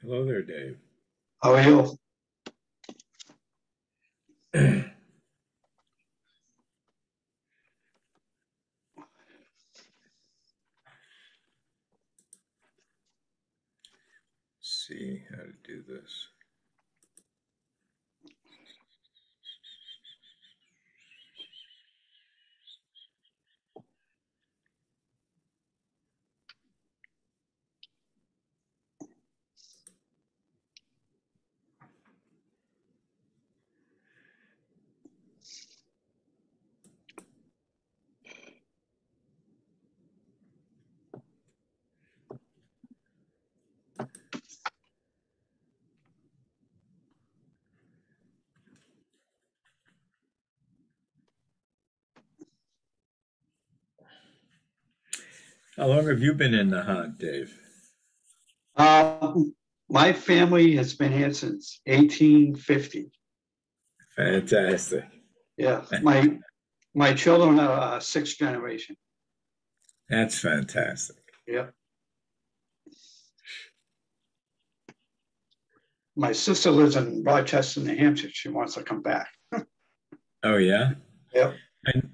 Hello there, Dave. How are you? See how to do this. How long have you been in Nahant, Dave? My family has been here since 1850. Fantastic. Yeah, my children are sixth generation. That's fantastic. Yeah. My sister lives in Rochester, New Hampshire. She wants to come back. Oh, yeah? Yep.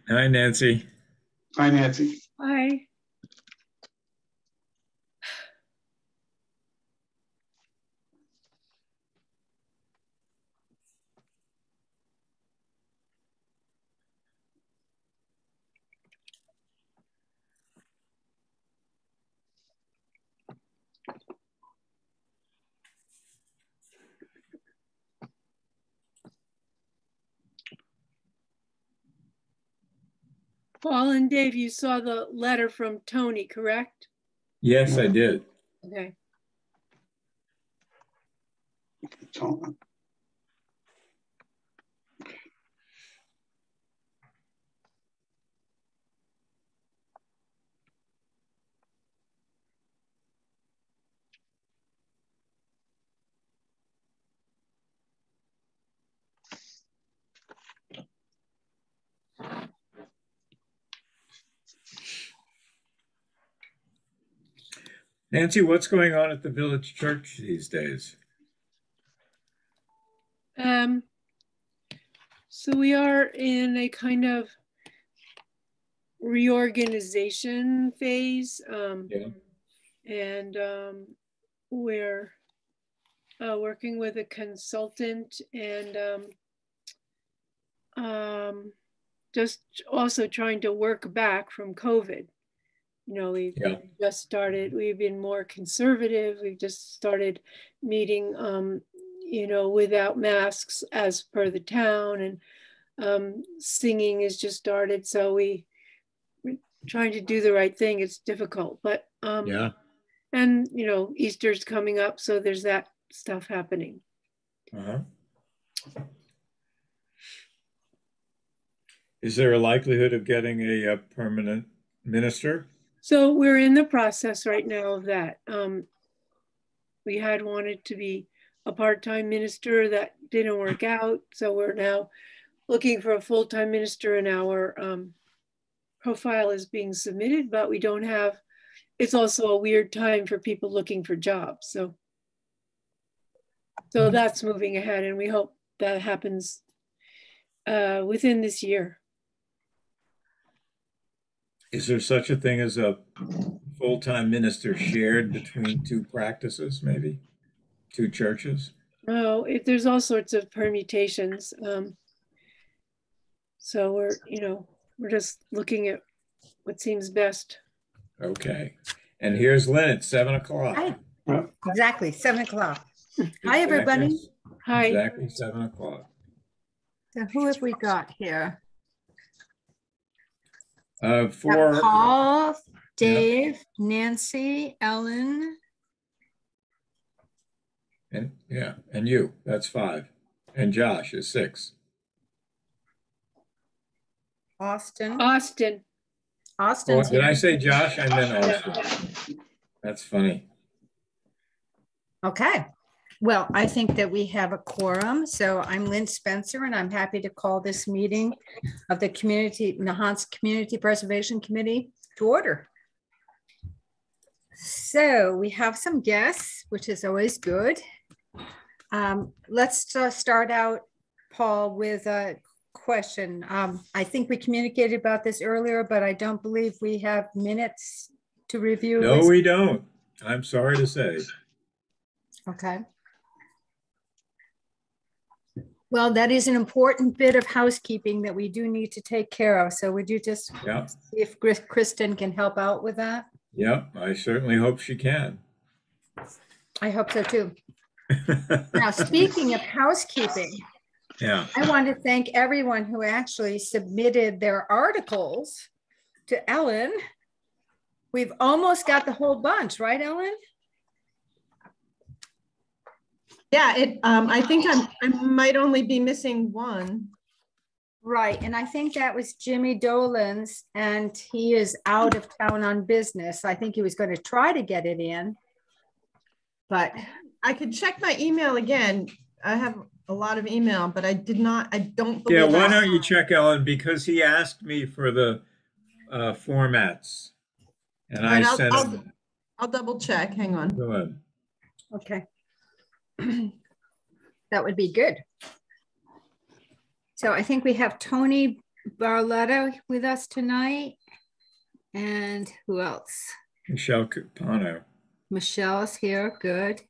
Hi, Nancy. Hi, Nancy. Hi. Paul and Dave, you saw the letter from Tony, correct? Yes, I did. Okay. So, Nancy, what's going on at the village church these days? So we are in a kind of reorganization phase, Yeah. and we're working with a consultant and just also trying to work back from COVID. You know, we've just started, we've been more conservative. We've just started meeting, you know, without masks as per the town, and singing has just started. So we're trying to do the right thing. It's difficult, but Yeah. and you know, Easter's coming up, so there's that stuff happening. Uh-huh. Is there a likelihood of getting a permanent minister? So we're in the process right now of that. We had wanted to be a part-time minister, that didn't work out. So we're now looking for a full-time minister, and our profile is being submitted, but we don't have, it's also a weird time for people looking for jobs. So that's moving ahead, and we hope that happens within this year. Is there such a thing as a full-time minister shared between two practices, maybe? Two churches? Oh, there's all sorts of permutations. So we're, you know, we're just looking at what seems best. Okay. And here's Lynn at 7 o'clock. Hi. Exactly, 7 o'clock. Hi, everybody. Hi. Exactly 7 o'clock. So who have we got here? For Paul, Dave, Nancy, Ellen. And you, that's 5. And Josh is 6. Austin. Oh, did I say Josh? I meant Austin. That's funny. Okay. Well, I think that we have a quorum. So I'm Lynn Spencer, and I'm happy to call this meeting of the Nahant's Community Preservation Committee to order. So we have some guests, which is always good. Let's start out, Paul, with a question. I think we communicated about this earlier, but I don't believe we have minutes to review. No, we don't. I'm sorry to say. Okay. Well, that is an important bit of housekeeping that we do need to take care of. So would you just see if Kristen can help out with that? Yep, I certainly hope she can. I hope so too. Now, speaking of housekeeping, I want to thank everyone who actually submitted their articles to Ellen. We've almost got the whole bunch, right, Ellen? Yeah, I think I might only be missing one. Right, and I think that was Jimmy Dolan's, and he is out of town on business. I think he was going to try to get it in, but I could check my email again. I have a lot of email, but I don't believe. Yeah, why don't you check, Ellen, because he asked me for the formats, and I sent him. I'll double check. Hang on. Go ahead. Okay. That would be good. So I think we have Tony Barletta with us tonight. And who else? Michelle Capano. Michelle is here, good.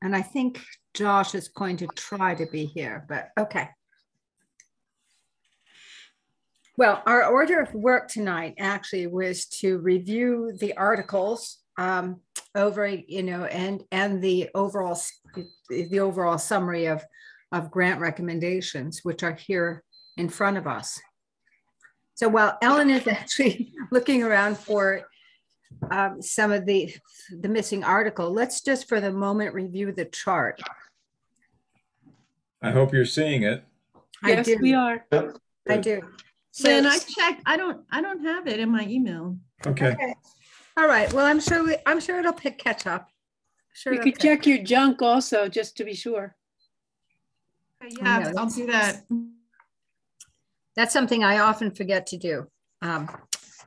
And I think Josh is going to try to be here, but okay. Well, our order of work tonight actually was to review the articles over, you know, and the overall summary of grant recommendations, which are here in front of us. So while Ellen is actually looking around for some of the missing article, let's just for the moment review the chart. I hope you're seeing it. Yes, we are. I do. So, Lynn, I checked. I don't have it in my email. Okay. All right. Well, I'm sure it'll catch up. You could check your junk also, just to be sure. Yeah, I'll do that. That's something I often forget to do.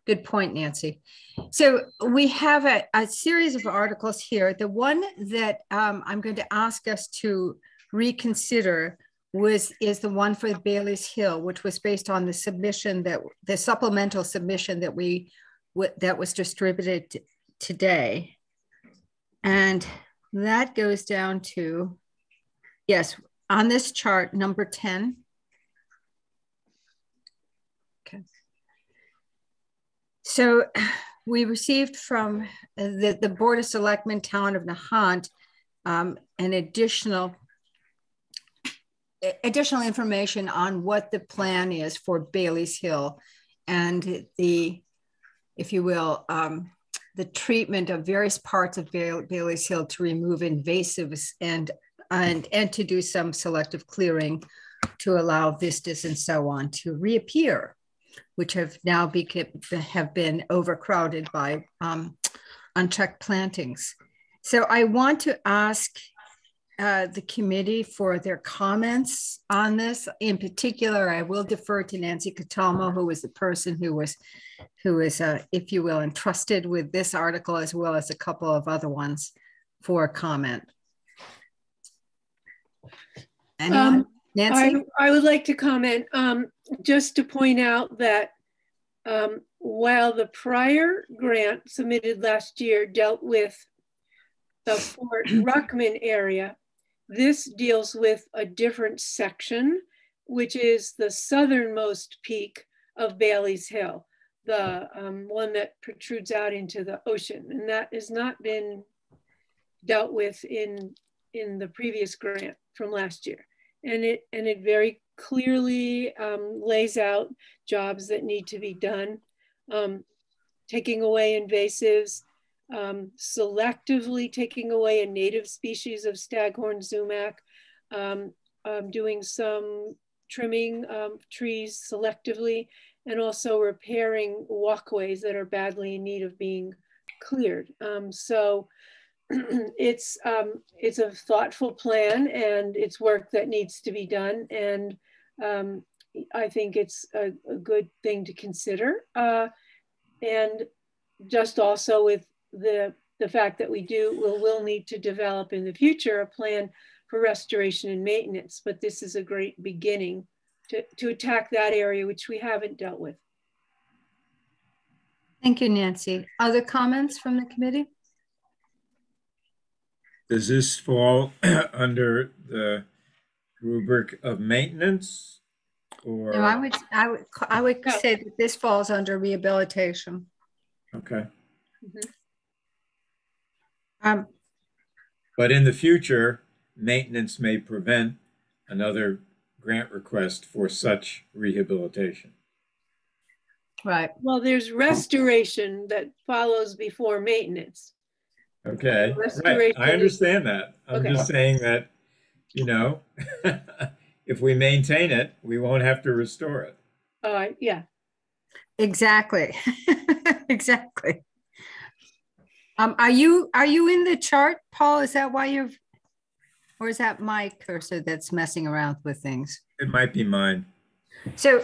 Good point, Nancy. So we have a series of articles here. The one that I'm going to ask us to reconsider is the one for Bailey's Hill, which was based on the submission the supplemental submission that that was distributed today. And that goes down to, yes, on this chart, number 10. Okay. So we received from the Board of Selectmen, Town of Nahant, an additional information on what the plan is for Bailey's Hill and if you will, the treatment of various parts of Bailey's Hill to remove invasives and to do some selective clearing to allow vistas and so on to reappear, which have now been overcrowded by unchecked plantings. So I want to ask the committee for their comments on this. In particular, I will defer to Nancy Catalmo, who was the person who was, if you will, entrusted with this article as well as a couple of other ones for comment. Anyone? Nancy? I would like to comment just to point out that while the prior grant submitted last year dealt with the Fort Ruckman area, this deals with a different section, which is the southernmost peak of Bailey's Hill, the one that protrudes out into the ocean. And that has not been dealt with in the previous grant from last year. And it very clearly lays out jobs that need to be done, taking away invasives, selectively taking away a native species of staghorn sumac, doing some trimming trees selectively, and also repairing walkways that are badly in need of being cleared. So it's a thoughtful plan, and it's work that needs to be done. And I think it's a good thing to consider. And just also with the fact that we'll need to develop in the future a plan for restoration and maintenance, but this is a great beginning to attack that area, which we haven't dealt with. Thank you, Nancy. Other comments from the committee? Does this fall under the rubric of maintenance, or? No, I would say that this falls under rehabilitation. Okay. Mm-hmm. But in the future, maintenance may prevent another grant request for such rehabilitation. Right. Well, there's restoration that follows before maintenance. Okay, right. I understand that. I'm just saying that, you know, if we maintain it, we won't have to restore it. Yeah. Exactly. Exactly. Are you in the chart, Paul? Is that why or is that my cursor that's messing around with things? It might be mine. So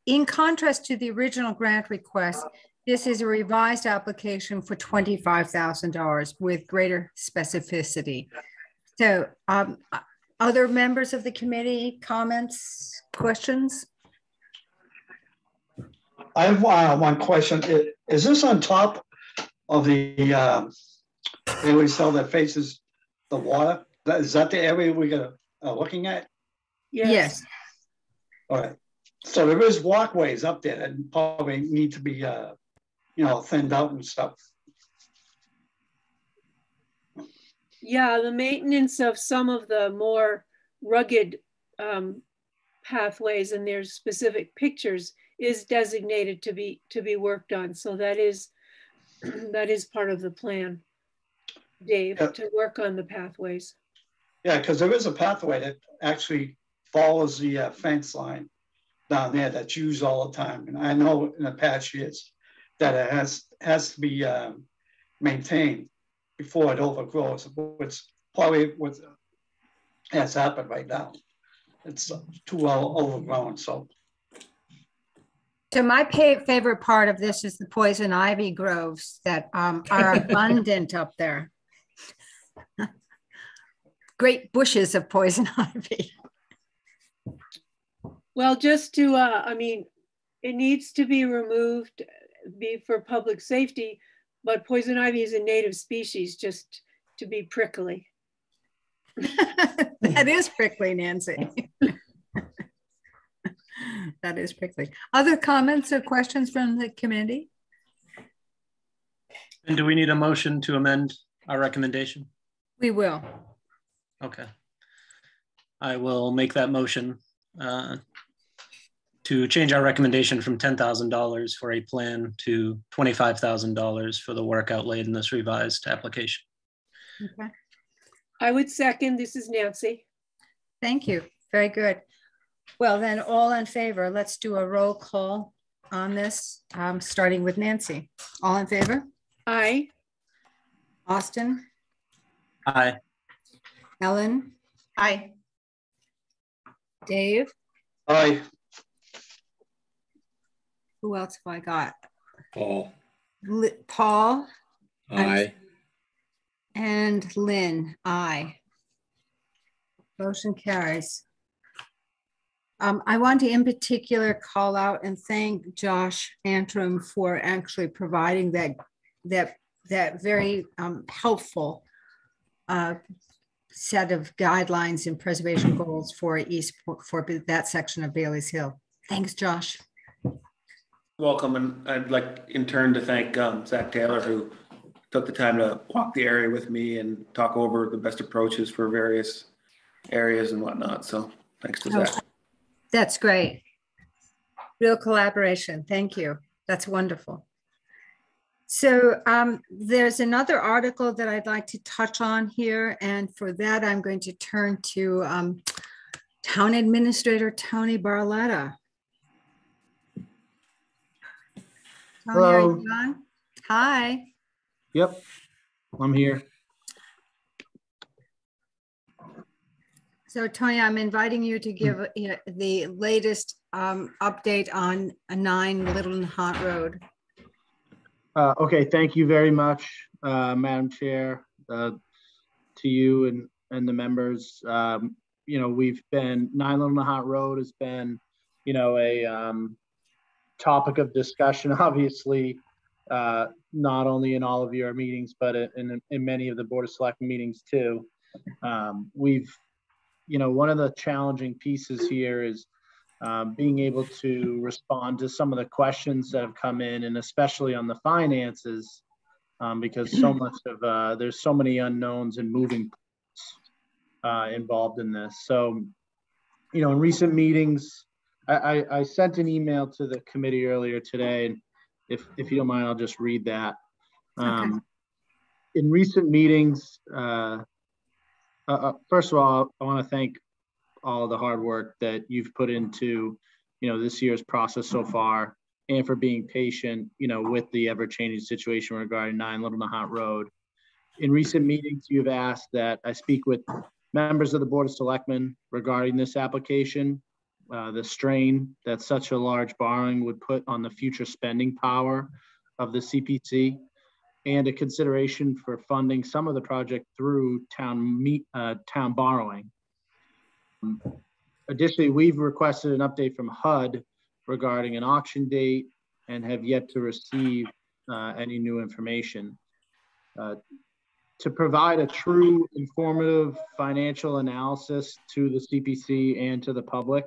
in contrast to the original grant request, this is a revised application for $25,000 with greater specificity. So other members of the committee, comments, questions? I have one question. Is this on top of the Bailey's Hill that faces the water? Is that the area we're looking at? Yes. All right. So there is walkways up there that probably need to be, thinned out and stuff. Yeah, the maintenance of some of the more rugged pathways and there's specific pictures is designated to be worked on. So that is part of the plan, Dave, to work on the pathways. Yeah, because there is a pathway that actually follows the fence line down there that's used all the time. And I know in the past years that it has to be maintained before it overgrows, which probably what has happened right now. It's too well overgrown. So my favorite part of this is the poison ivy groves that are abundant up there. Great bushes of poison ivy. Well, just to, I mean, it needs to be removed, be for public safety, but poison ivy is a native species, just to be prickly. That is prickly, Nancy. That is prickly. Other comments or questions from the committee? And do we need a motion to amend our recommendation? We will. Okay. I will make that motion to change our recommendation from $10,000 for a plan to $25,000 for the work outlaid in this revised application. Okay. I would second. This is Nancy. Thank you. Very good. Well, then all in favor, let's do a roll call on this, starting with Nancy. All in favor? Aye. Austin? Aye. Ellen? Aye. Dave? aye. Who else have I got? Paul. Paul? Aye. And Lynn, aye. Motion carries. I want to in particular call out and thank Josh Antrim for actually providing that very helpful set of guidelines and preservation goals for that section of Bailey's Hill. Thanks, Josh. Welcome, and I'd like in turn to thank Zach Taylor, who took the time to walk the area with me and talk over the best approaches for various areas and whatnot. So thanks to Zach. That's great. Real collaboration. Thank you. That's wonderful. So there's another article that I'd like to touch on here. And for that, I'm going to turn to Town Administrator Tony Barletta. Tony, hello. are you on? Hi. Yep, I'm here. So Tony, I'm inviting you to give the latest update on 9 Little Nahant Road. Okay, thank you very much, Madam Chair, to you and the members. You know, we've been, 9 Little Nahant Road has been, you know, a topic of discussion, obviously, not only in all of your meetings, but in many of the Board of Selectmen meetings too. You know, one of the challenging pieces here is being able to respond to some of the questions that have come in, and especially on the finances, because so much of there's so many unknowns and moving parts involved in this. So, you know, in recent meetings, I sent an email to the committee earlier today, and if you don't mind, I'll just read that. Okay. In recent meetings, first of all, I want to thank all of the hard work that you've put into, you know, this year's process so far, and for being patient, you know, with the ever-changing situation regarding 9 Little Nahant Road. In recent meetings, you've asked that I speak with members of the Board of Selectmen regarding this application, the strain that such a large borrowing would put on the future spending power of the CPC, and a consideration for funding some of the project through town borrowing. Additionally, we've requested an update from HUD regarding an auction date and have yet to receive any new information. To provide a true informative financial analysis to the CPC and to the public,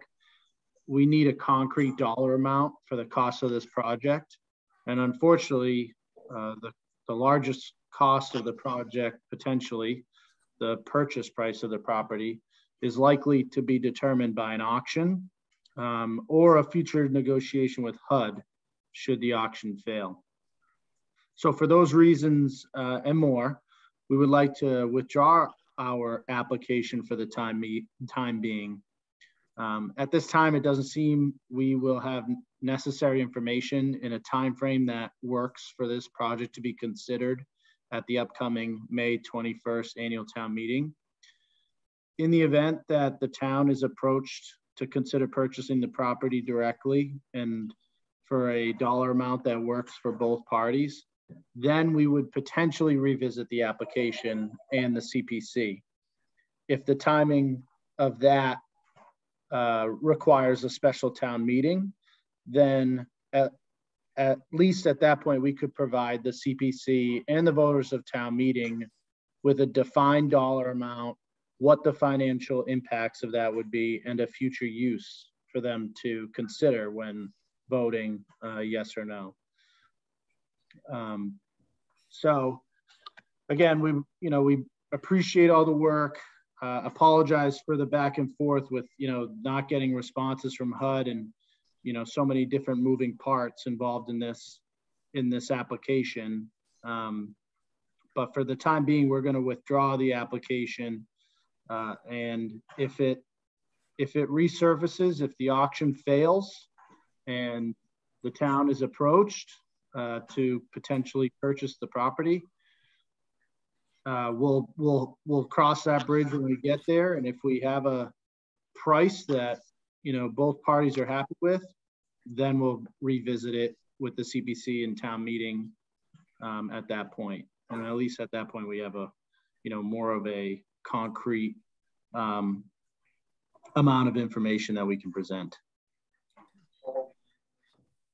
we need a concrete dollar amount for the cost of this project. And unfortunately, the largest cost of the project, potentially, the purchase price of the property, is likely to be determined by an auction or a future negotiation with HUD should the auction fail. So for those reasons and more, we would like to withdraw our application for the time being. At this time, it doesn't seem we will have necessary information in a time frame that works for this project to be considered at the upcoming May 21st annual town meeting. In the event that the town is approached to consider purchasing the property directly and for a dollar amount that works for both parties, then we would potentially revisit the application and the CPC. If the timing of that requires a special town meeting, then at least at that point, we could provide the CPC and the voters of town meeting with a defined dollar amount, what the financial impacts of that would be, and a future use for them to consider when voting yes or no. So again, we appreciate all the work, apologize for the back and forth with, not getting responses from HUD and, so many different moving parts involved in this application. But for the time being, we're going to withdraw the application. And if it resurfaces, if the auction fails and the town is approached to potentially purchase the property, we'll cross that bridge when we get there. And if we have a price that both parties are happy with, then we'll revisit it with the CPC and town meeting at that point. And at least at that point, we have a more of a concrete amount of information that we can present.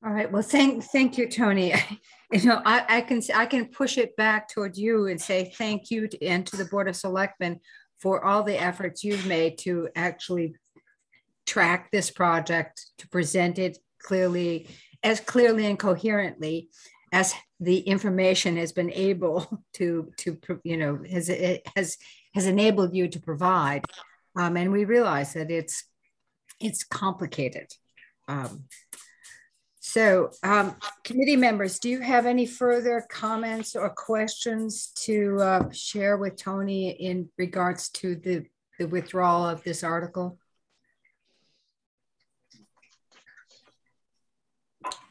All right. Well, thank you, Tony. I can push it back toward you and say thank you and to the Board of Selectmen for all the efforts you've made to actually track this project, to present it clearly and coherently as the information has been able to has enabled you to provide. And we realize that it's complicated. So committee members, do you have any further comments or questions to share with Tony in regards to the withdrawal of this article?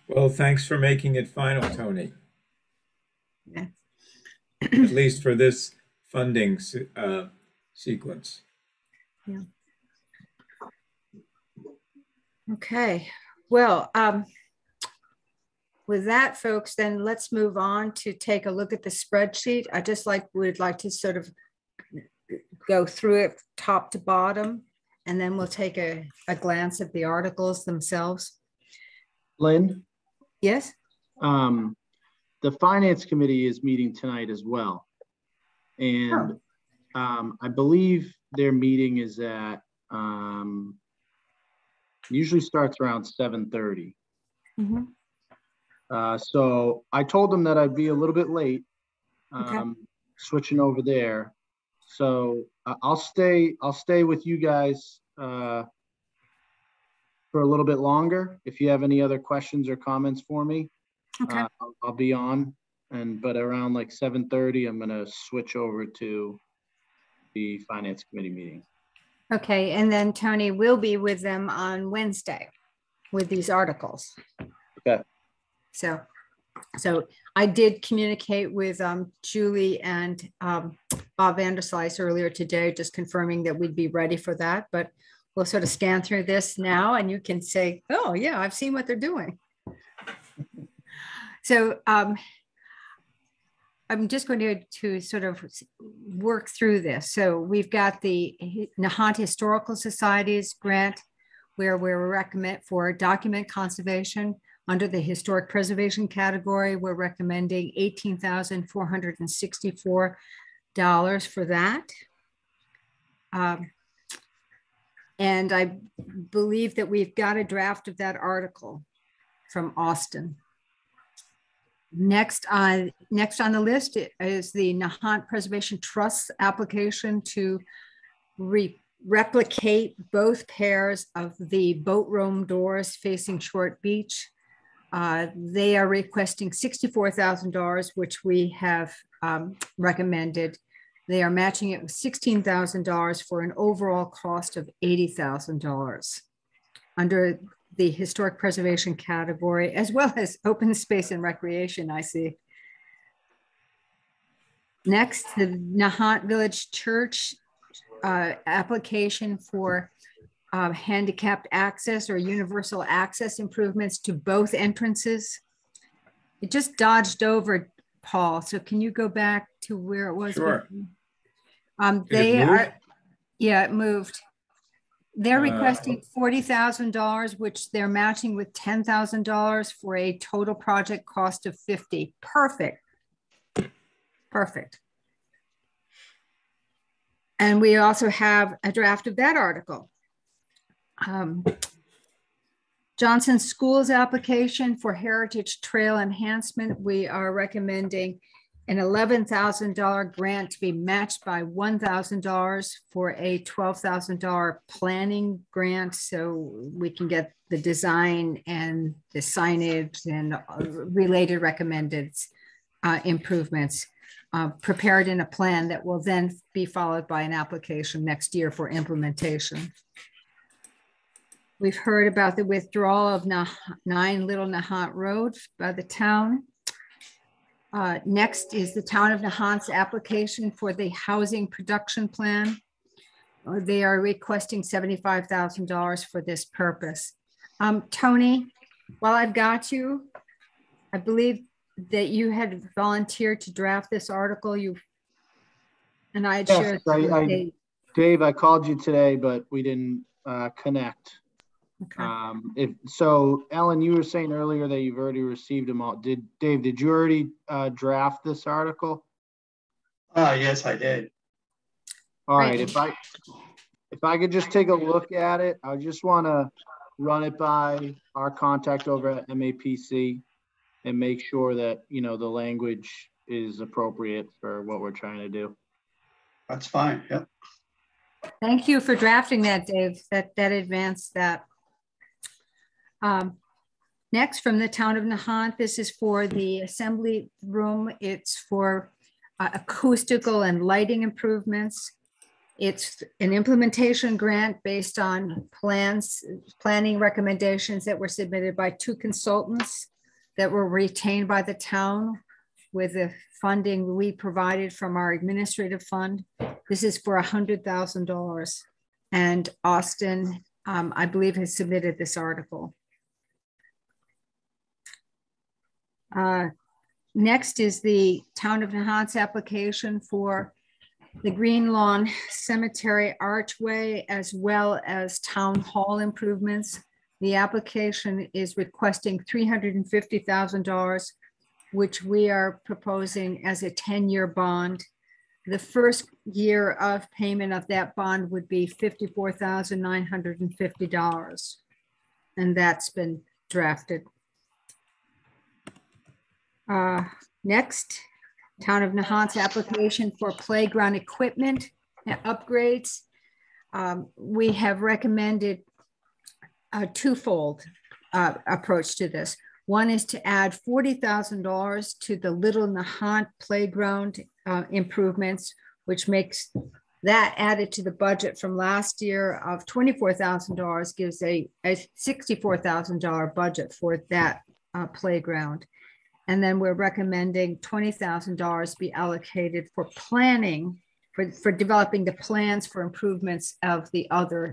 Well, thanks for making it final, Tony. Yeah. At least for this funding sequence. Yeah. Okay. Well, with that, folks, then let's move on to take a look at the spreadsheet. We'd like to sort of go through it top to bottom, and then we'll take a glance at the articles themselves. Lynn? Yes? The Finance Committee is meeting tonight as well. And I believe their meeting is at, usually starts around 7:30. Mm-hmm. So I told them that I'd be a little bit late, Okay. switching over there. So I'll stay with you guys for a little bit longer. If you have any other questions or comments for me, Okay. I'll be on. But around like 7:30, I'm gonna switch over to the Finance Committee meeting. Okay, and then Tony will be with them on Wednesday with these articles. Okay. So I did communicate with Julie and Bob Vanderslice earlier today, just confirming that we'd be ready for that. But we'll sort of scan through this now, and you can say, "Oh, yeah, I've seen what they're doing." So I'm just going to sort of work through this. So we've got the Nahant Historical Society's grant, where we're recommend for document conservation under the historic preservation category. We're recommending $18,464 for that. And I believe that we've got a draft of that article from Austin. Next on the list is the Nahant Preservation Trust application to replicate both pairs of the boat room doors facing Short Beach. They are requesting $64,000, which we have recommended. They are matching it with $16,000 for an overall cost of $80,000 under the historic preservation category, as well as open space and recreation, I see. Next, the Nahant Village Church application for handicapped access or universal access improvements to both entrances. It just dodged over, Paul. So can you go back to where it was? Sure. They are, yeah, it moved. They're requesting $40,000, which they're matching with $10,000 for a total project cost of $50,000. Perfect. Perfect. And we also have a draft of that article. Johnson Schools application for Heritage Trail Enhancement. We are recommending an $11,000 grant to be matched by $1,000 for a $12,000 planning grant, so we can get the design and the signage and related recommended improvements prepared in a plan that will then be followed by an application next year for implementation. We've heard about the withdrawal of 9 Little Nahant Road by the town. Next is the town of Nahant's application for the housing production plan. They are requesting $75,000 for this purpose. Tony, while I've got you, I believe that you had volunteered to draft this article. And I had shared. Dave, I called you today, but we didn't connect. Okay. So, Ellen, you were saying earlier that you've already received them all. Dave, did you already draft this article? Yes, I did. All right. If I could just take a look at it, I just want to run it by our contact over at MAPC and make sure that, you know, the language is appropriate for what we're trying to do. That's fine. Yep. Thank you for drafting that, Dave. That advanced that. Next, from the town of Nahant, this is for the assembly room. It's for acoustical and lighting improvements. It's an implementation grant based on planning recommendations that were submitted by 2 consultants that were retained by the town with the funding we provided from our administrative fund. This is for $100,000. And Austin, I believe, has submitted this article. Next is the town of Nahant's application for the Green Lawn Cemetery Archway, as well as town hall improvements. The application is requesting $350,000, which we are proposing as a 10-year bond. The first year of payment of that bond would be $54,950, and that's been drafted. Next, town of Nahant's application for playground equipment and upgrades. We have recommended a twofold approach to this. One is to add $40,000 to the Little Nahant playground improvements, which makes that added to the budget from last year of $24,000, gives a $64,000 budget for that playground. And then we're recommending $20,000 be allocated for planning, for developing the plans for improvements of the other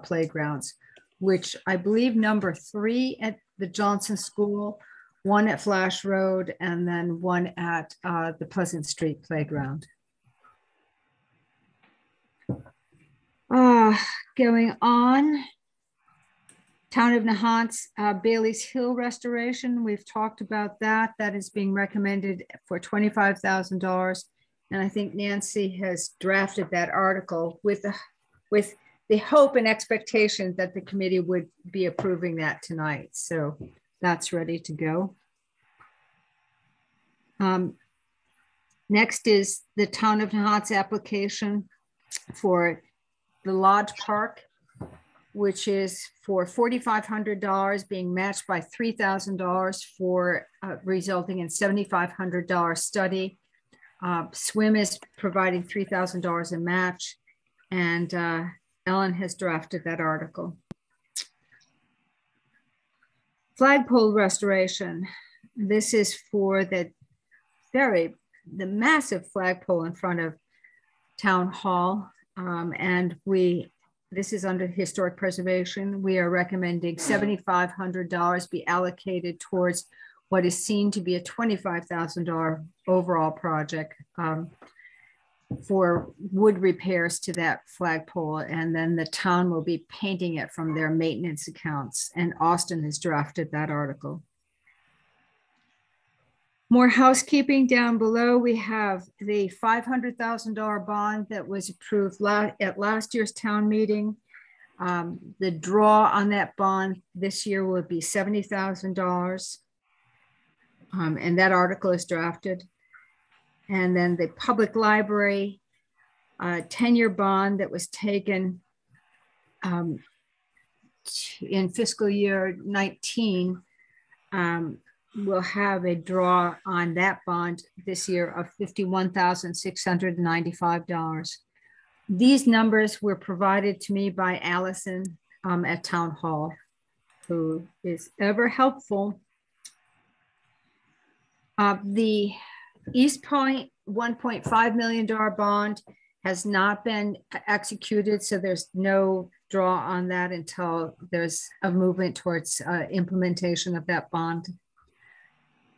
playgrounds, which I believe number 3 at the Johnson School, 1 at Flash Road, and then 1 at the Pleasant Street Playground. Going on, town of Nahant's Bailey's Hill restoration. We've talked about that. That is being recommended for $25,000. And I think Nancy has drafted that article with the hope and expectation that the committee would be approving that tonight. So that's ready to go. Next is the town of Nahant's application for the Lodge Park, which is for $4,500 being matched by $3,000 for resulting in $7,500 study. Swim is providing $3,000 in match, and Ellen has drafted that article. Flagpole Restoration. This is for the massive flagpole in front of Town Hall, and this is under historic preservation. We are recommending $7,500 be allocated towards what is seen to be a $25,000 overall project for wood repairs to that flagpole. And then the town will be painting it from their maintenance accounts. And Austin has drafted that article. More housekeeping down below. We have the $500,000 bond that was approved at last year's town meeting. The draw on that bond this year will be $70,000. And that article is drafted. And then the public library 10-year bond that was taken in fiscal year 19 will have a draw on that bond this year of $51,695. These numbers were provided to me by Allison at Town Hall, who is ever helpful. The East Point $1.5 million bond has not been executed, so there's no draw on that until there's a movement towards implementation of that bond.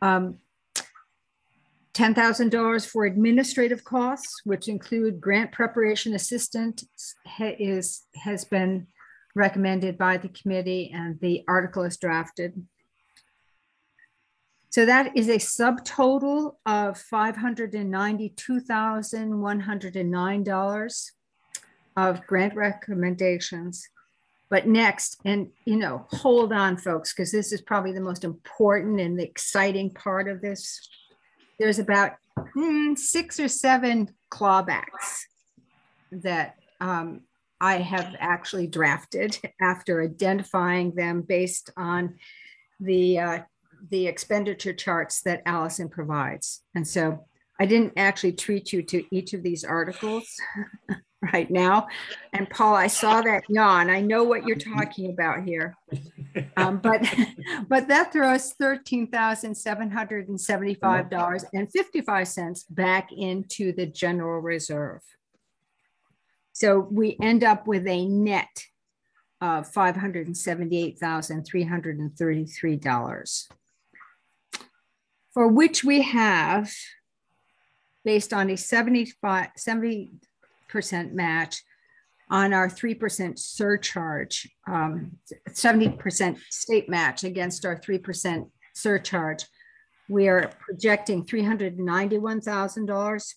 $10,000 for administrative costs, which include grant preparation assistant, has been recommended by the committee, and the article is drafted. So that is a subtotal of $592,109 of grant recommendations. But next, and hold on, folks, because this is probably the most important and the exciting part of this. There's about 6 or 7 clawbacks that I have actually drafted after identifying them based on the expenditure charts that Allison provides. And so I didn't actually treat you to each of these articles right now. And Paul, I saw that yawn. I know what you're talking about here. But that throws $13,775.55 back into the general reserve. So we end up with a net of $578,333, for which we have, based on a 70% match on our 3% surcharge, 70% state match against our 3% surcharge, we are projecting $391,000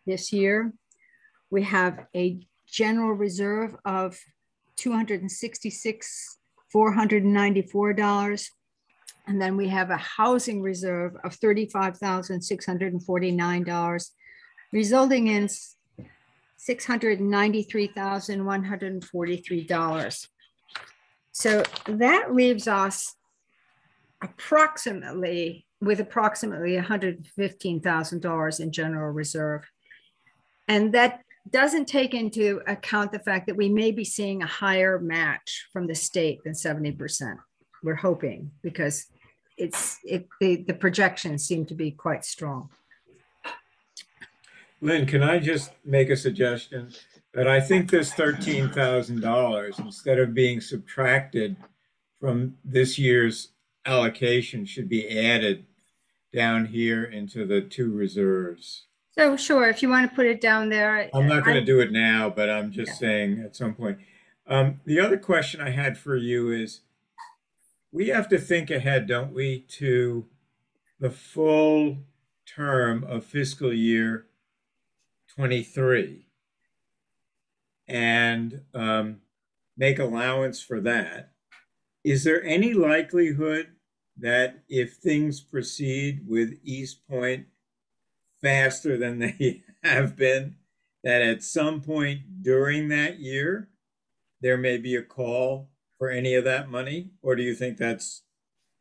this year. We have a general reserve of $266,494. And then we have a housing reserve of $35,649, resulting in $693,143. So that leaves us approximately $115,000 in general reserve. And that doesn't take into account the fact that we may be seeing a higher match from the state than 70%. We're hoping, because the projections seem to be quite strong. Lynn, can I just make a suggestion? That I think this $13,000, instead of being subtracted from this year's allocation, should be added down here into the 2 reserves. So sure, if you want to put it down there. I'm not going to do it now, but I'm just saying at some point. The other question I had for you is, we have to think ahead, don't we, to the full term of fiscal year 23 and make allowance for that. Is there any likelihood that if things proceed with East Point faster than they have been, that at some point during that year, there may be a call for any of that money? Or do you think that's,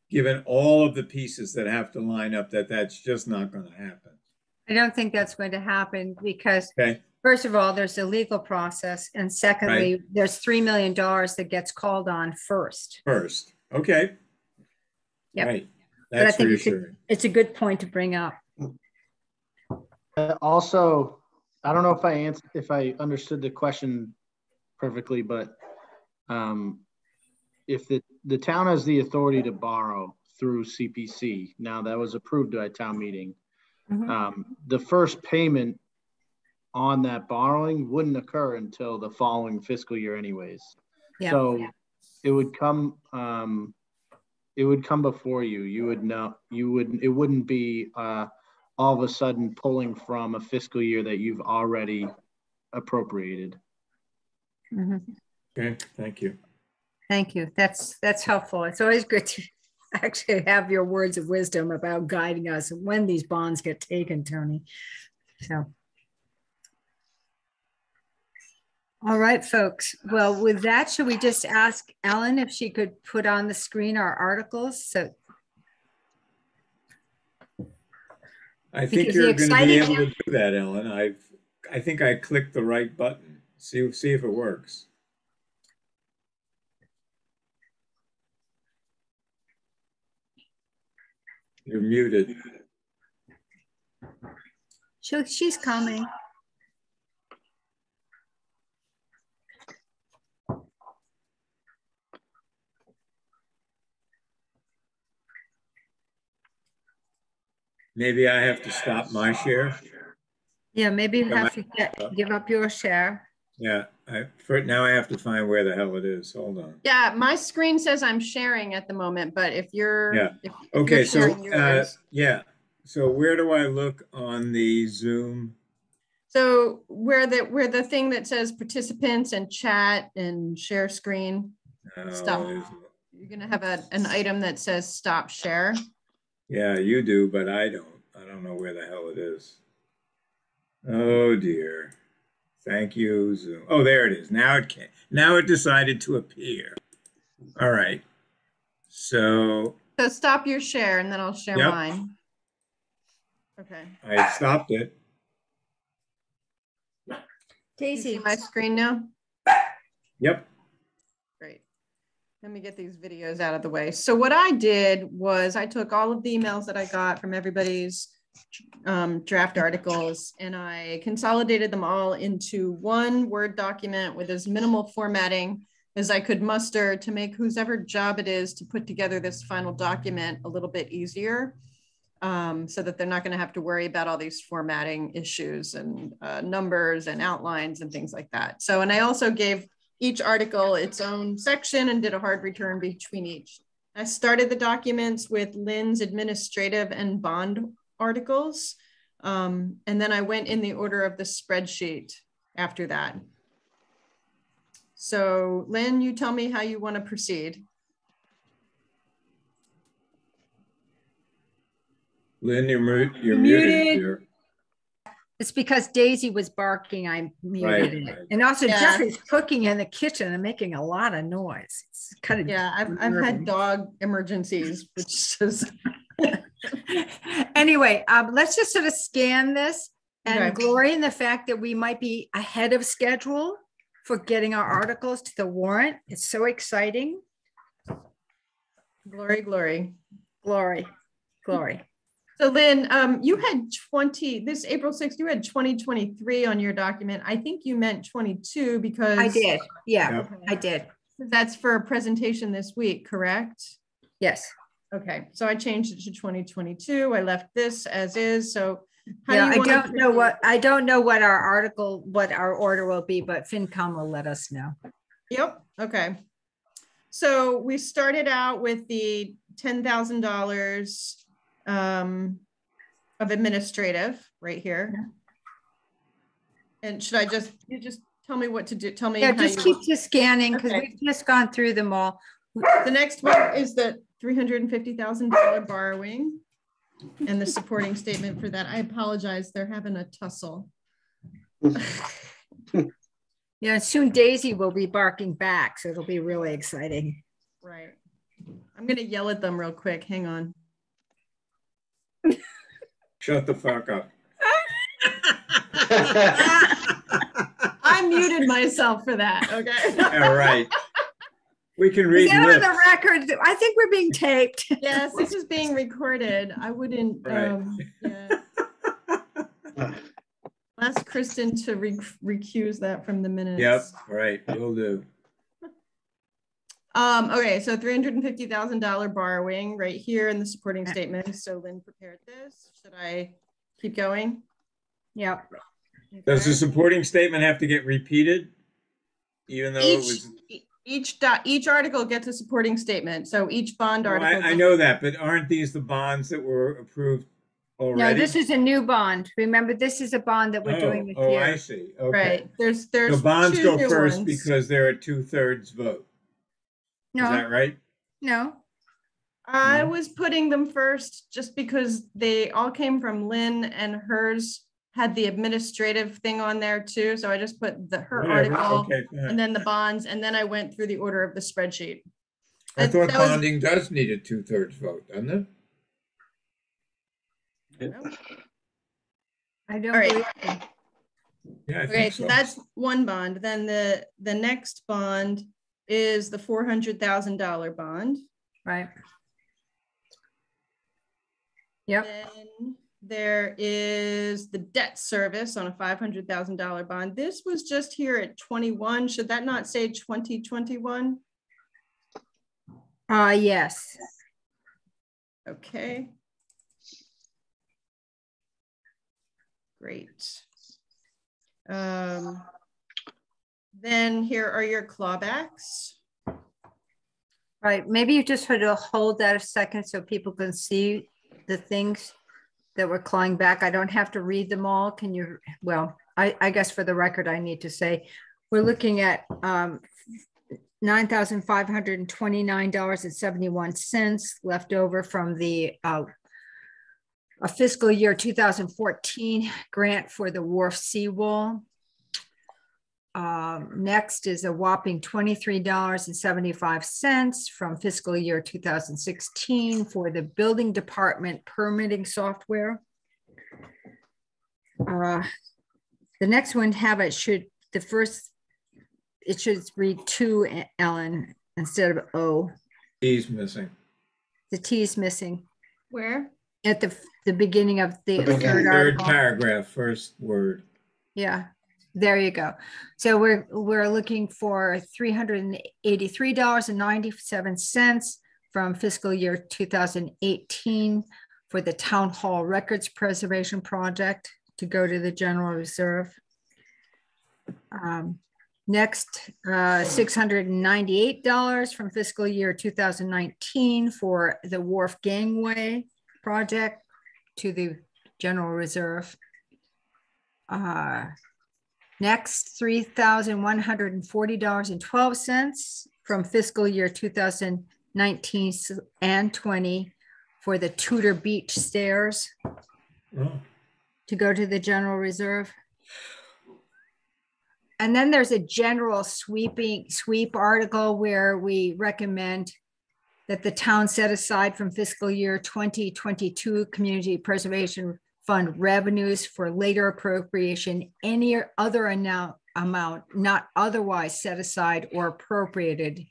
given all of the pieces that have to line up, that that's just not going to happen? I don't think that's going to happen because, Okay. first of all, there's a legal process. And secondly, Right. there's $3 million that gets called on first. First. Okay. Yep. Right. But I That's think reassuring. it's a good point to bring up. Also, I don't know if I understood the question perfectly, but if the town has the authority to borrow through CPC, now that was approved at town meeting, the first payment on that borrowing wouldn't occur until the following fiscal year anyways. Yeah. So it would come before you. You would know, it wouldn't be all of a sudden pulling from a fiscal year that you've already appropriated. Okay, thank you. Thank you. That's helpful. It's always good to actually have your words of wisdom about guiding us when these bonds get taken, Tony. So, all right, folks. Well, with that, should we just ask Ellen if she could put on the screen our articles? So, I think you're going to be able to do that, Ellen. I think I clicked the right button. See if it works. You're muted. She's coming. Maybe I have to stop my share. Yeah, maybe you have to give up your share. Yeah, now I have to find where the hell it is. Hold on. Yeah, my screen says I'm sharing at the moment, but if you're okay, you're sharing yours. yeah. So where do I look on the Zoom? So where the thing that says participants and chat and share screen, stop. You're gonna have an item that says stop share. Yeah, you do, but I don't. I don't know where the hell it is. Oh dear. Thank you, Zoom. Oh, there it is. Now it came. Now it decided to appear. All right. So stop your share and then I'll share mine. Okay. I stopped it. Daisy, my screen now? Yep. Great. Let me get these videos out of the way. So what I did was I took all of the emails that I got from everybody's draft articles and I consolidated them all into one Word document with as minimal formatting as I could muster to make whosever job it is to put together this final document a little bit easier, so that they're not going to have to worry about all these formatting issues and numbers and outlines and things like that. So, and I also gave each article its own section and did a hard return between each. I started the documents with Lynn's administrative and bond articles. And then I went in the order of the spreadsheet after that. So Lynn, you tell me how you want to proceed. Lynn, you're muted here. It's because Daisy was barking, I muted it. Right. And also Jeffrey's cooking in the kitchen and making a lot of noise. It's kind of I've had dog emergencies, which is anyway, let's just sort of scan this and glory in the fact that we might be ahead of schedule for getting our articles to the warrant. It's so exciting. Glory, glory, glory, glory. So Lynn, you had this April 6th, you had 2023 on your document. I think you meant 22 because I did. Yeah, I did. That's for a presentation this week, correct? Yes. Okay, so I changed it to 2022. I left this as is. So I don't know what our order will be, but FinCom will let us know. Yep. Okay. So we started out with the $10,000 of administrative right here. And should you just tell me what to do? Tell me. Yeah, just keep scanning because we've just gone through them all. The next one is the $350,000 borrowing and the supporting statement for that. I apologize. They're having a tussle. Yeah, soon Daisy will be barking back, so it'll be really exciting. Right. I'm gonna yell at them real quick. Hang on. Shut the fuck up. I muted myself for that. Okay. All right. We can read Is that lips. on the record? I think we're being taped. Yes, this is being recorded. I wouldn't. Right. Yeah. Ask Kristen to recuse that from the minutes. Yep. Right. Will do. Okay, so $350,000 borrowing right here in the supporting statement. So Lynn prepared this. Should I keep going? Yep. Okay. Does the supporting statement have to get repeated? Even though it was each article gets a supporting statement. So each bond article. I know that, but aren't these the bonds that were approved already? No, this is a new bond. Remember, this is a bond that we're doing this year. I see. Okay. Right. There's so bonds two go new first ones. because they're a 2/3 vote. No. Is that right? No. I was putting them first just because they all came from Lynn, and hers had the administrative thing on there too. So I just put her article and then the bonds, and then I went through the order of the spreadsheet. I thought bonding does need a 2/3 vote, doesn't it? I don't All right. believe so. Yeah, I Okay, think so so. that's one bond. Then the next bond is the $400,000 bond. Right. Yep. Then there is the debt service on a $500,000 bond. This was just here at 21. Should that not say 2021? Yes. Okay. Great. Then here are your clawbacks. Right. Maybe you just sort of hold that a second so people can see the things that we're clawing back. I don't have to read them all. Can you? Well, I guess for the record, I need to say we're looking at $9,529.71 left over from the a fiscal year 2014 grant for the wharf seawall. Next is a whopping $23.75 from fiscal year 2016 for the building department permitting software. The next one it should read 2, Ellen, instead of O. T's missing. The T is missing. Where? At the beginning of the third paragraph, first word. Yeah. There you go. So we're looking for $383.97 from fiscal year 2018 for the Town Hall Records Preservation Project to go to the General Reserve. Next, $698 from fiscal year 2019 for the Wharf Gangway Project to the General Reserve. Next, $3,140.12 from fiscal year 2019 and 20 for the Tudor Beach Stairs to go to the General Reserve. And then there's a general sweep article where we recommend that the town set aside from fiscal year 2022 Community Preservation Fund revenues for later appropriation, any other amount not otherwise set aside or appropriated,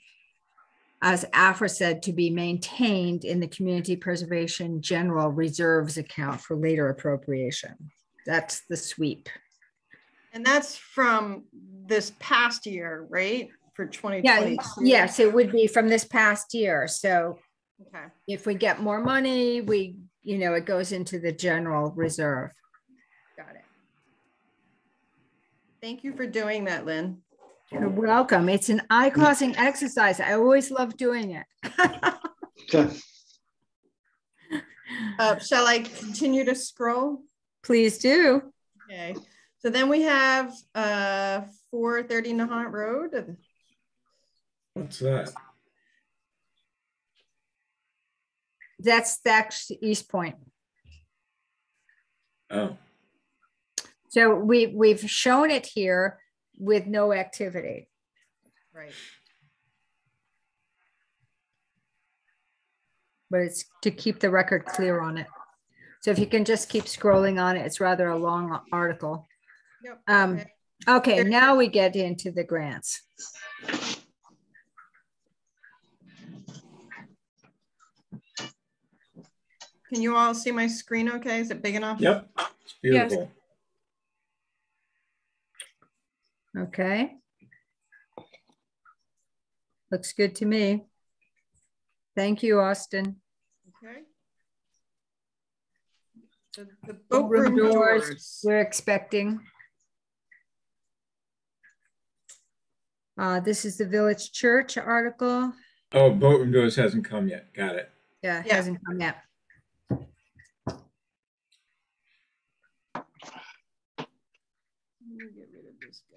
as aforesaid, to be maintained in the Community Preservation General Reserves account for later appropriation. That's the sweep. And that's from this past year, right? For 2022. Yeah, yes, it would be from this past year. So okay. If we get more money, it goes into the general reserve. Got it. Thank you for doing that, Lynn. You're welcome. It's an eye-crossing exercise. I always love doing it. Shall I continue to scroll? Please do. Okay. So then we have 430 Nahant Road. What's that? That's East Point. Oh. So we've shown it here with no activity. Right. But it's to keep the record clear on it. So if you can just keep scrolling on it, it's rather a long article. Yep. Okay, now we get into the grants. Can you all see my screen okay? Is it big enough? Yep, it's beautiful. Yes. Okay. Looks good to me. Thank you, Austin. Okay. The boat room doors. We're expecting. This is the Village Church article. Oh, boat room doors hasn't come yet. Got it. Yeah, it hasn't come yet. Get rid of this guy.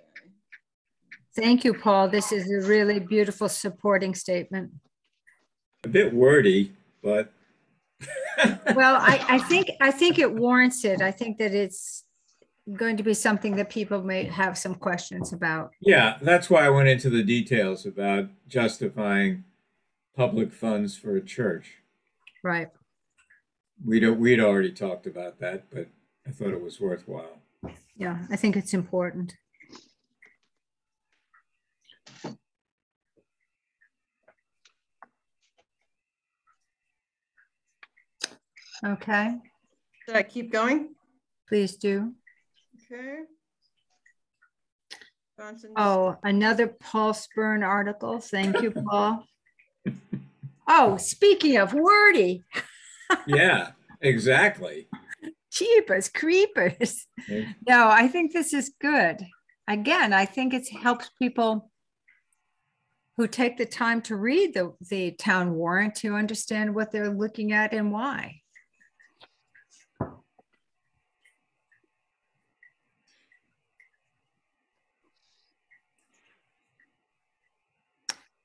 Thank you, Paul. This is a really beautiful supporting statement. A bit wordy, but well, I think it warrants it. I think that it's going to be something that people may have some questions about. Yeah, that's why I went into the details about justifying public funds for a church. Right. We'd already talked about that, but I thought it was worthwhile. Yeah, I think it's important. Okay. Should I keep going? Please do. Okay. Johnson's. Oh, another Paul Spurn article. Thank you, Paul. Oh, speaking of wordy. Yeah, exactly. Jeepers creepers. No, I think this is good. Again, I think it helps people who take the time to read the town warrant to understand what they're looking at and why.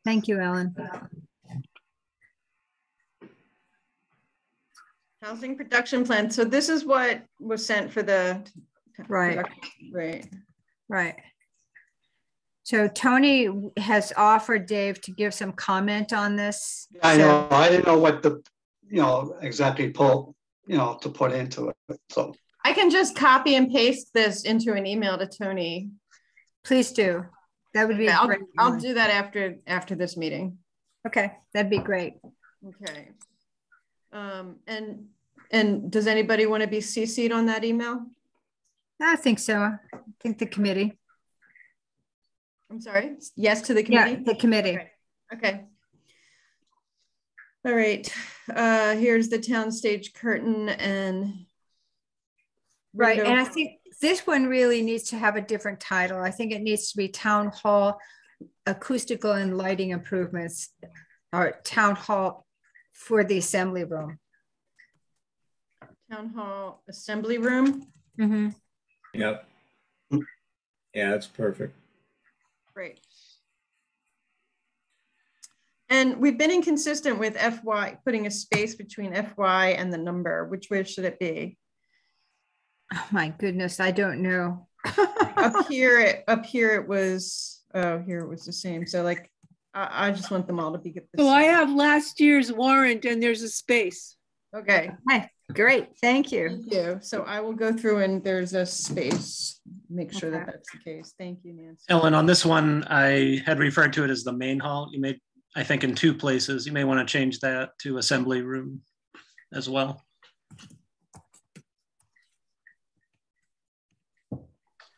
Thank you, Ellen. Housing production plan. So this is what was sent for the right. Right. So Tony has offered Dave to give some comment on this. I know. I didn't know what the, exactly to put into it. So I can just copy and paste this into an email to Tony. Please do. That would be great. I'll do that after this meeting. Okay, that'd be great. Okay. And does anybody want to be CC'd on that email? I think so. I think the committee. I'm sorry. Yes to the committee? Yeah, the committee. Okay. All right. Here's the town stage curtain and right. And I think this one really needs to have a different title. I think it needs to be Town Hall Acoustical and Lighting Improvements, or Town Hall for the Assembly Room. Town Hall Assembly Room. Mm-hmm. Yep. Yeah, that's perfect. Great. And we've been inconsistent with FY, putting a space between FY and the number. Which way should it be? Oh my goodness, I don't know. up here it was, oh, here it was the same. So like, I just want them all to be the so same. I have last year's warrant and there's a space. Okay. Hi. Great. Thank you. Thank you. So I will go through and there's a space. Make sure that that's the case. Thank you, Nancy. Ellen, on this one, I had referred to it as the main hall. You may, I think in 2 places, you may want to change that to assembly room as well.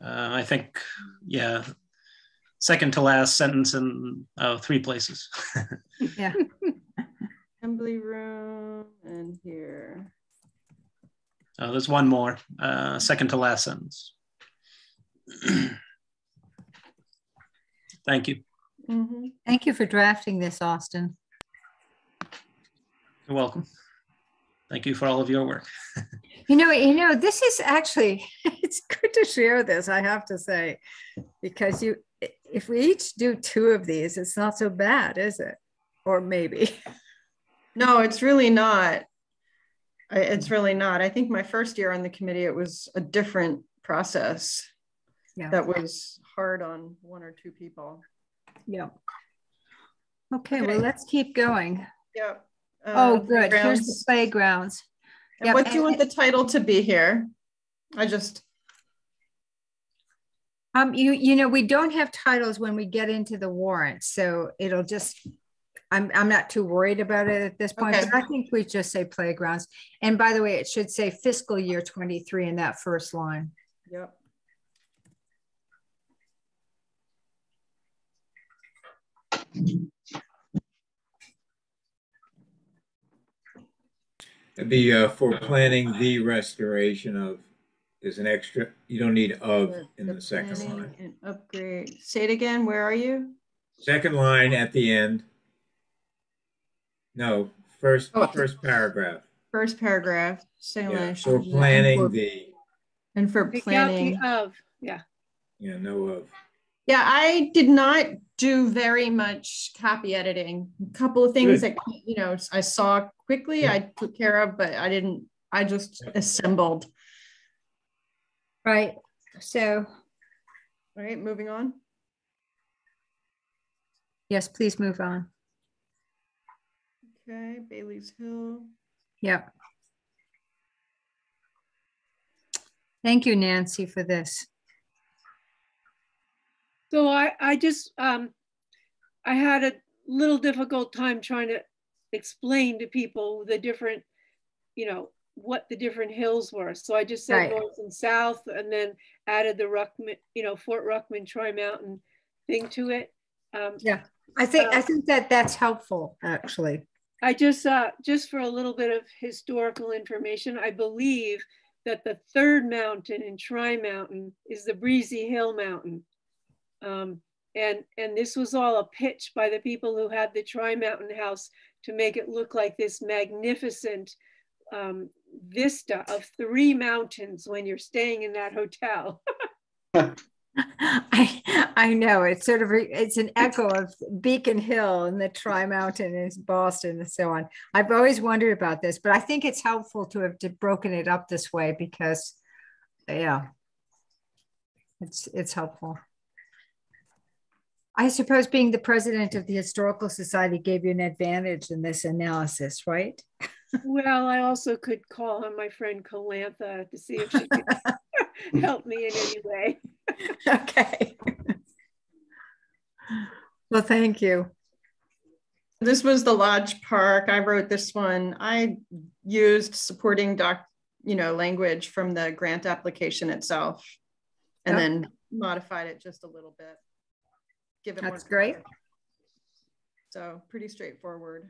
I think, yeah, second to last sentence in 3 places. Yeah. Assembly room and here. There's one more, second to last sentence. Thank you. Mm-hmm. Thank you for drafting this, Austin. You're welcome. Thank you for all of your work. You know, this is actually, it's good to share this, I have to say, because if we each do 2 of these, it's not so bad, is it? Or maybe. No, it's really not. It's really not. I think my first year on the committee, it was a different process. Yeah. That was hard on one or two people. Yeah. Okay, well, let's keep going. Yep. Oh, good. Here's the playgrounds. And yep. what do you want the title to be here? I just you know, we don't have titles when we get into the warrant, so it'll just I'm not too worried about it at this point, but I think we just say playgrounds. And by the way, it should say fiscal year 23 in that first line. Yep. For planning the restoration of is an extra, you don't need of in the second line. And upgrade. Say it again. Where are you? Second line at the end. No, first paragraph. First paragraph. Yeah, for planning and for planning of. Yeah. Yeah, no of. Yeah, I did not do very much copy editing. A couple of things that, you know, I saw quickly, I took care of, but I just assembled. Right. So. All right, moving on. Yes, please move on. Okay, Bailey's Hill. Yep. Thank you, Nancy, for this. So I just, I had a little difficult time trying to explain to people the different, you know, what the different hills were. So I just said north and south, and then added the Ruckman, you know, Fort Ruckman Tri-Mountain thing to it. Yeah, I think that's helpful, actually. I just for a little bit of historical information, I believe that the third mountain in Tri-Mountain is the Breezy Hill Mountain. And this was all a pitch by the people who had the Tri-Mountain house to make it look like this magnificent vista of 3 mountains when you're staying in that hotel. I know, it's sort of it's an echo of Beacon Hill and the Tri-Mountain in Boston and so on. I've always wondered about this, but I think it's helpful to have broken it up this way because, yeah, it's helpful. I suppose being the president of the Historical Society gave you an advantage in this analysis, right? Well, I also could call on my friend Calantha to see if she could help me in any way. Okay. Well, thank you. This was the Lodge Park. I wrote this one. I used supporting language from the grant application itself, and then modified it just a little bit. Give it That's great. So pretty straightforward,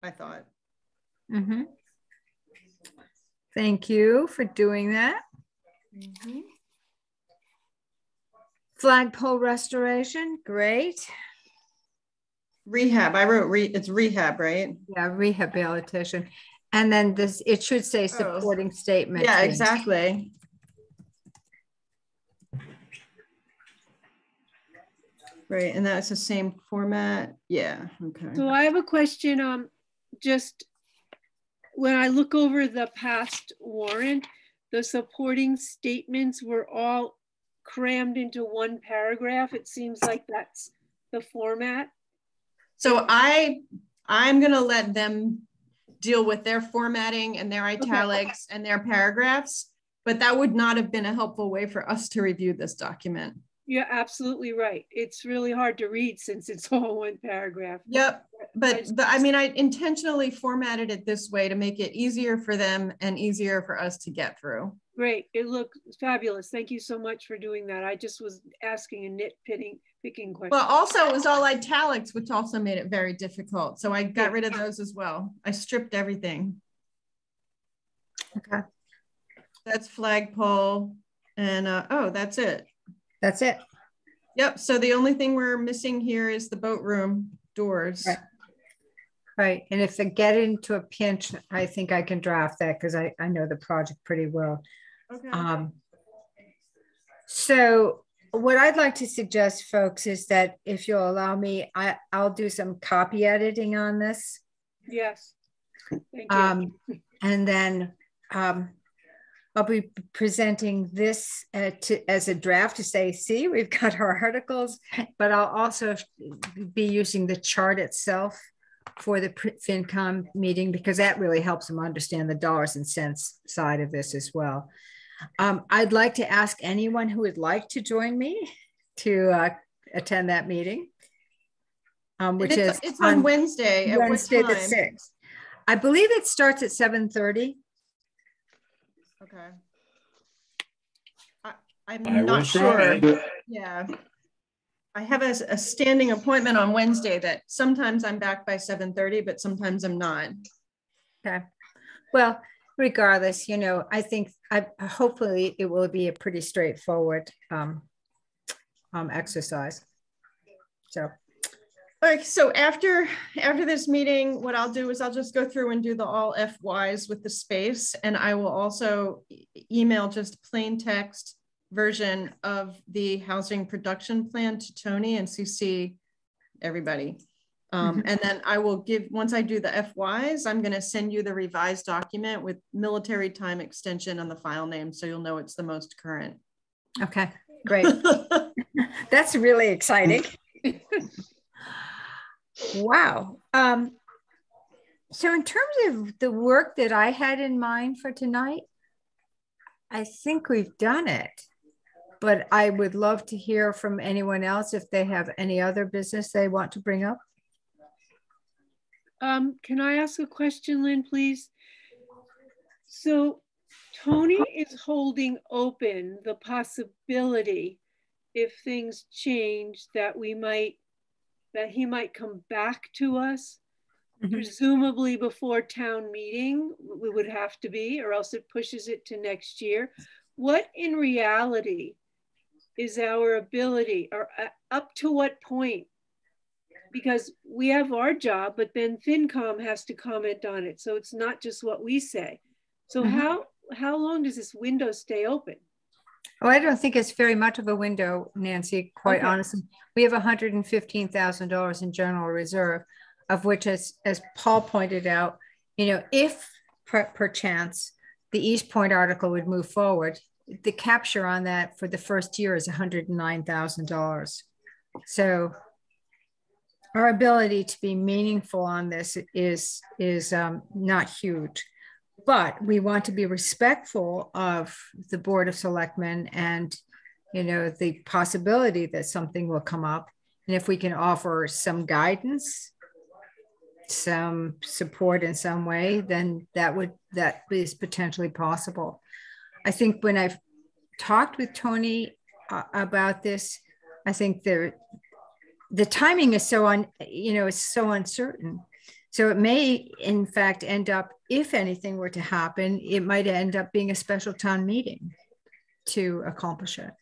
I thought. Mm-hmm. Thank you for doing that. Mm-hmm. Flagpole restoration, great. Rehab, I wrote it's rehab, right? Yeah, rehabilitation. And then this, it should say supporting statement. Yeah, exactly. Right, and that's the same format. Yeah, okay. So I have a question. Just when I look over the past warrant, the supporting statements were all crammed into one paragraph. It seems like that's the format. So I'm gonna let them deal with their formatting and their italics and their paragraphs, but that would not have been a helpful way for us to review this document. You're absolutely right. It's really hard to read since it's all one paragraph. Yep, but I mean, I intentionally formatted it this way to make it easier for them and easier for us to get through. Great, it looked fabulous. Thank you so much for doing that. I just was asking a picking question. Well, also it was all italics, which also made it very difficult. So I got rid of those as well. I stripped everything. Okay. That's Flagpole, and oh, that's it. That's it. Yep. So the only thing we're missing here is the boat room doors. Right. Right. And if I get into a pinch, I think I can draft that because I know the project pretty well. Okay. So what I'd like to suggest, folks, is that if you'll allow me, I'll do some copy editing on this. Yes. Thank you. And then I'll be presenting this as a draft to say, see, we've got our articles, but I'll also be using the chart itself for the FinCom meeting, because that really helps them understand the dollars and cents side of this as well. I'd like to ask anyone who would like to join me to attend that meeting, which it's on Wednesday. Wednesday at what the time? 6th. I believe it starts at 7:30. Okay. I'm not sure. Yeah. I have a standing appointment on Wednesday that sometimes I'm back by 7:30, but sometimes I'm not. Okay. Well, regardless, you know, I think hopefully it will be a pretty straightforward exercise. So. All right, so after this meeting, what I'll do is I'll just go through and do the all FYs with the space, and I will also email just plain text version of the housing production plan to Tony and CC everybody. And then I will once I do the FYs, I'm going to send you the revised document with military time extension on the file name, so you'll know it's the most current. Okay, great. That's really exciting. Wow. So in terms of the work that I had in mind for tonight, I think we've done it, but I would love to hear from anyone else if they have any other business they want to bring up. Can I ask a question, Lynn, please? So Tony is holding open the possibility, if things change, that he might come back to us, presumably before town meeting, we would have to be, or else it pushes it to next year. What in reality is our ability, or up to what point? Because we have our job, but then FinCom has to comment on it. So it's not just what we say. So how long does this window stay open? Oh, I don't think it's very much of a window, Nancy, quite honestly. We have $115,000 in general reserve, of which, as Paul pointed out, you know, if perchance the East Point article would move forward, the capture on that for the first year is $109,000. So our ability to be meaningful on this is not huge. But we want to be respectful of the Board of Selectmen and, you know, the possibility that something will come up. And if we can offer some guidance, some support in some way, then that is potentially possible. I think when I've talked with Tony about this, I think the timing is so uncertain. So it may, in fact, end up, if anything were to happen, it might end up being a special town meeting to accomplish it.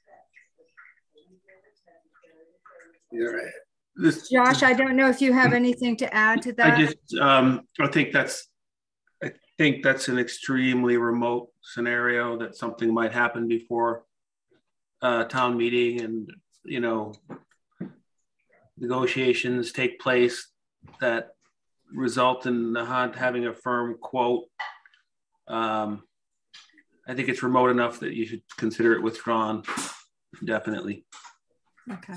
You're right. Josh, I don't know if you have anything to add to that. I think that's an extremely remote scenario that something might happen before town meeting, and, you know, negotiations take place that result in Nahant having a firm quote. I think it's remote enough that you should consider it withdrawn, definitely. Okay.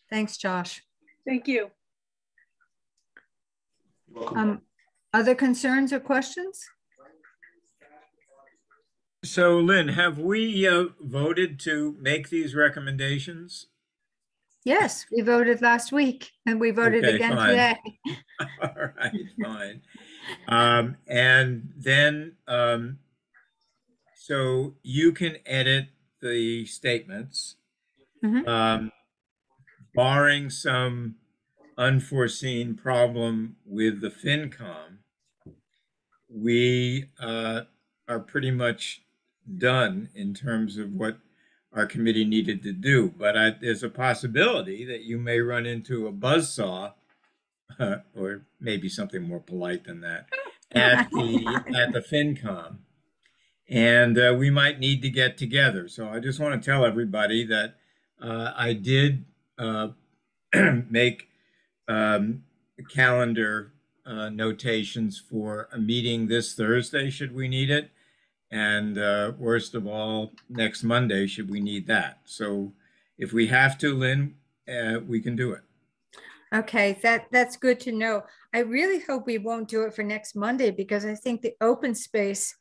Thanks, Josh. Thank you. You're welcome. Other concerns or questions? So, Lynn, have we voted to make these recommendations? Yes, we voted last week, and we voted again today. All right, fine. And then, so you can edit the statements, barring some unforeseen problem with the FinCom. We are pretty much done in terms of what our committee needed to do. But there's a possibility that you may run into a buzzsaw, or maybe something more polite than that, at the FinCom. And we might need to get together. So I just want to tell everybody that I did make calendar notations for a meeting this Thursday, should we need it. And worst of all, next Monday, should we need that. So if we have to, Lynn, we can do it. Okay, that's good to know. I really hope we won't do it for next Monday, because I think the open space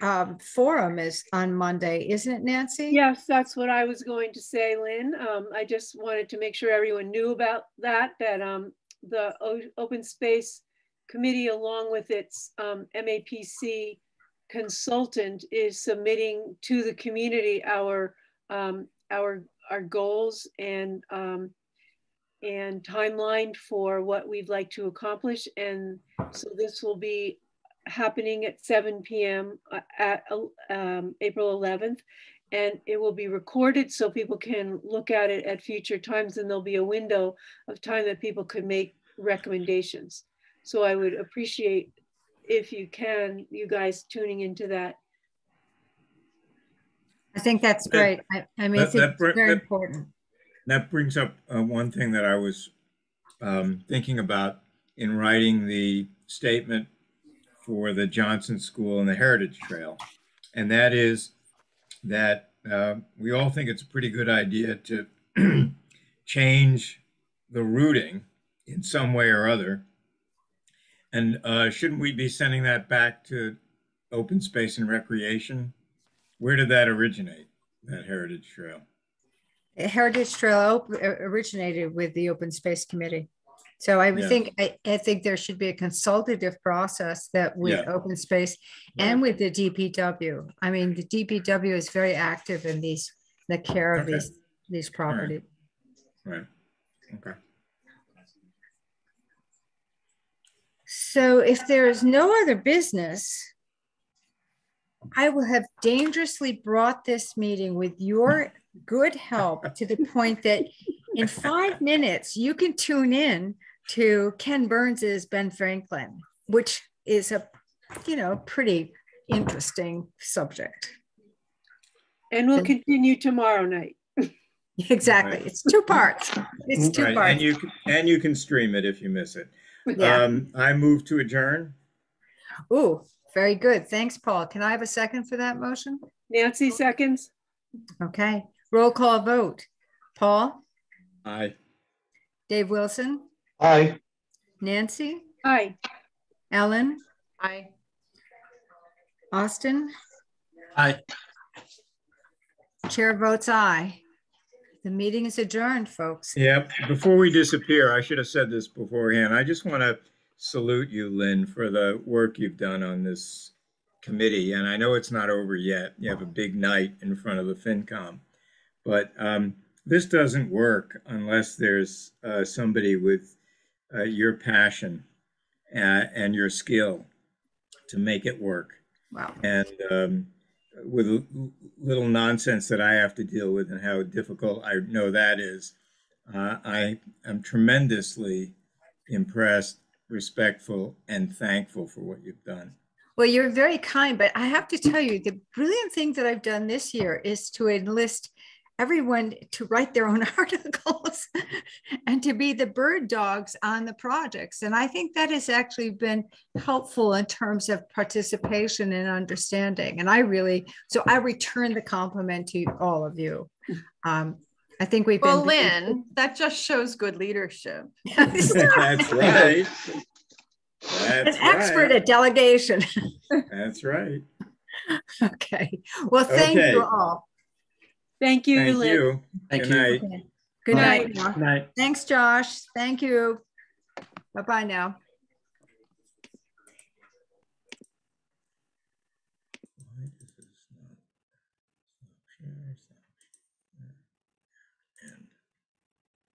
forum is on Monday, isn't it, Nancy? Yes, that's what I was going to say, Lynn. I just wanted to make sure everyone knew about that the open space committee, along with its MAPC consultant, is submitting to the community our goals and timeline for what we'd like to accomplish. And so this will be happening at 7 p.m. At April 11th. And it will be recorded so people can look at it at future times, and there'll be a window of time that people could make recommendations. So I would appreciate, if you can, you guys tuning into that. I think that's great. I mean, it's very important. That brings up one thing that I was thinking about in writing the statement for the Johnson School and the Heritage Trail. And that is that we all think it's a pretty good idea to change the routing in some way or other. And shouldn't we be sending that back to Open Space and Recreation? Where did that originate, that Heritage Trail? Heritage Trail originated with the Open Space Committee. So I would think, I think there should be a consultative process that with Open Space and with the DPW. I mean, the DPW is very active in the care of these properties. Right. Okay. So if there is no other business, I will have dangerously brought this meeting with your good help to the point that in 5 minutes, you can tune in to Ken Burns's Ben Franklin, which is a, pretty interesting subject. And we'll continue tomorrow night. Exactly. Right. It's 2 parts. It's 2 parts. And you can stream it if you miss it. Yeah. I move to adjourn. Ooh, very good. Thanks, Paul. Can I have a second for that motion? Nancy seconds. Okay. Roll call vote. Paul? Aye. Dave Wilson? Aye. Nancy? Aye. Ellen? Aye. Austin? Aye. Chair votes aye. The meeting is adjourned, folks. Yep. Before we disappear, I should have said this beforehand. I just want to salute you, Lynn, for the work you've done on this committee. And I know it's not over yet. You have a big night in front of the FinCom. But this doesn't work unless there's somebody with your passion and your skill to make it work. Wow. And with little nonsense that I have to deal with and how difficult I know that is, I am tremendously impressed, respectful, and thankful for what you've done. Well, you're very kind, but I have to tell you, the brilliant thing that I've done this year is to enlist everyone to write their own articles and to be the bird dogs on the projects. And I think that has actually been helpful in terms of participation and understanding. And I return the compliment to all of you. I think we've been— Lynn, that just shows good leadership. That's right. An expert at delegation. That's right. Okay. Well, thank you all. Thank you, Thank Lynn. you. Thank Good you. night. Okay. Good night. Good night. Thanks, Josh. Thank you. Bye-bye now.